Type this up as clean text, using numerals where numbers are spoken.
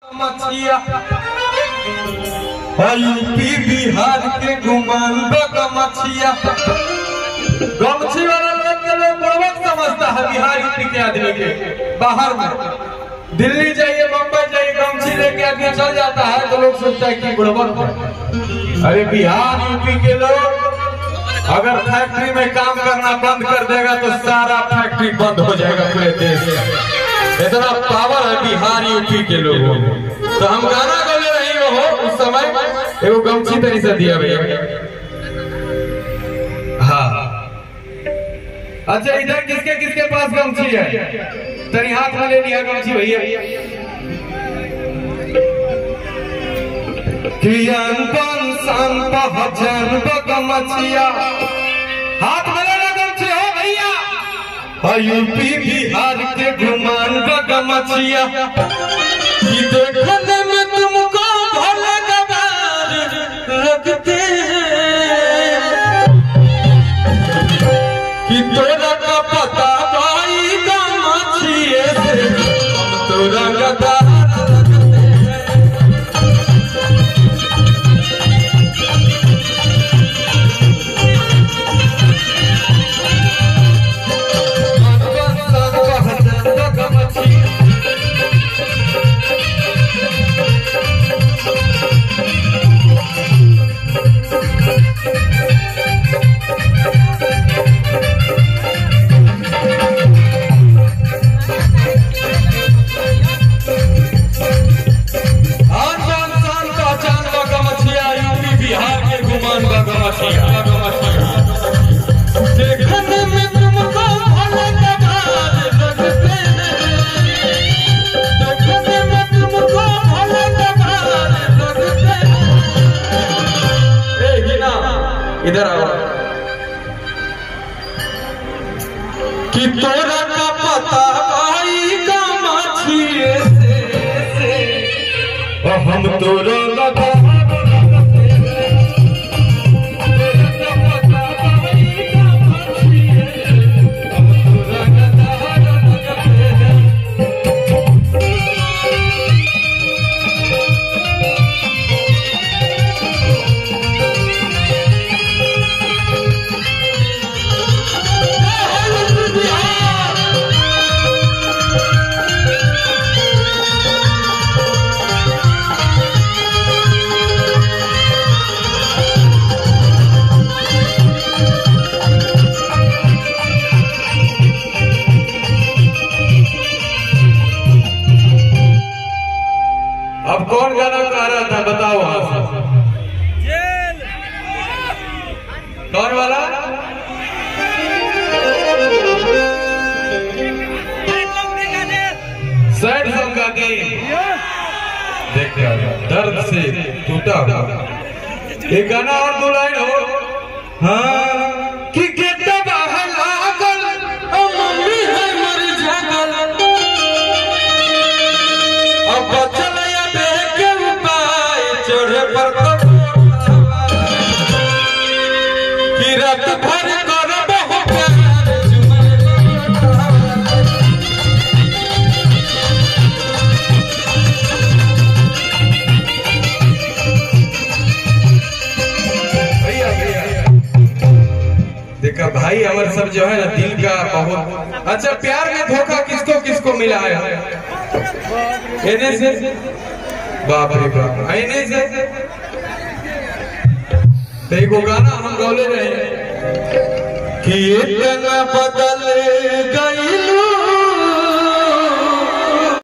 मछिया यूपी बिहार के घुमांद मछिया गमछी वाला लोग के लोग बुड़बक समझता है। बिहार यूपी के आदमी के बाहर में दिल्ली जाइए मुंबई जाइए गमछी लेके आदमी चल जाता है तो लोग सोचता है कि बुड़बक। अरे बिहार यूपी के लोग अगर फैक्ट्री में काम करना बंद कर देगा तो सारा फैक्ट्री बंद हो जाएगा पूरे देश में। इतना पावर है बिहार यूपी के लोगों में। तो हम गाना बोले रही हो उस समय एगो गमछी तरी से दिया भैया। हाँ अच्छा इधर किसके किसके पास गमछी है तरी हाथ में ले लिया गमछी भैया। गमछिया हाथ में लेना गमछी हो भैया। यूपी बिहार के घुमान गमछिया देखने में तुमको भला गवार लगते हैं कि तोरा का पता भाई गमछिए से हम तोरा गदार देखने में तुमको भला गवार लगते हैं, देखने में तुमको भला गवार लगते हैं। हिना इधर आओ कि तोरा का पता भाई गमछिए से हम तोरा लगा अब कौन गाना गा रहा था बताओ वहां से कौन वाला सैड सॉन्ग गा दी देख दर्द से टूटा हुआ एक गाना और दो लाइन हो। हाँ कि गेटा बाहर लागल मम्मी है मर जागल अब बचल रात भर देखा भाई हमारे सब जो है ना दिल का बहुत अच्छा प्यार में धोखा किसको किसको मिला है एने से बाप रे बाप एने से तो एक गाना हम गौले रहे कि इतना बदले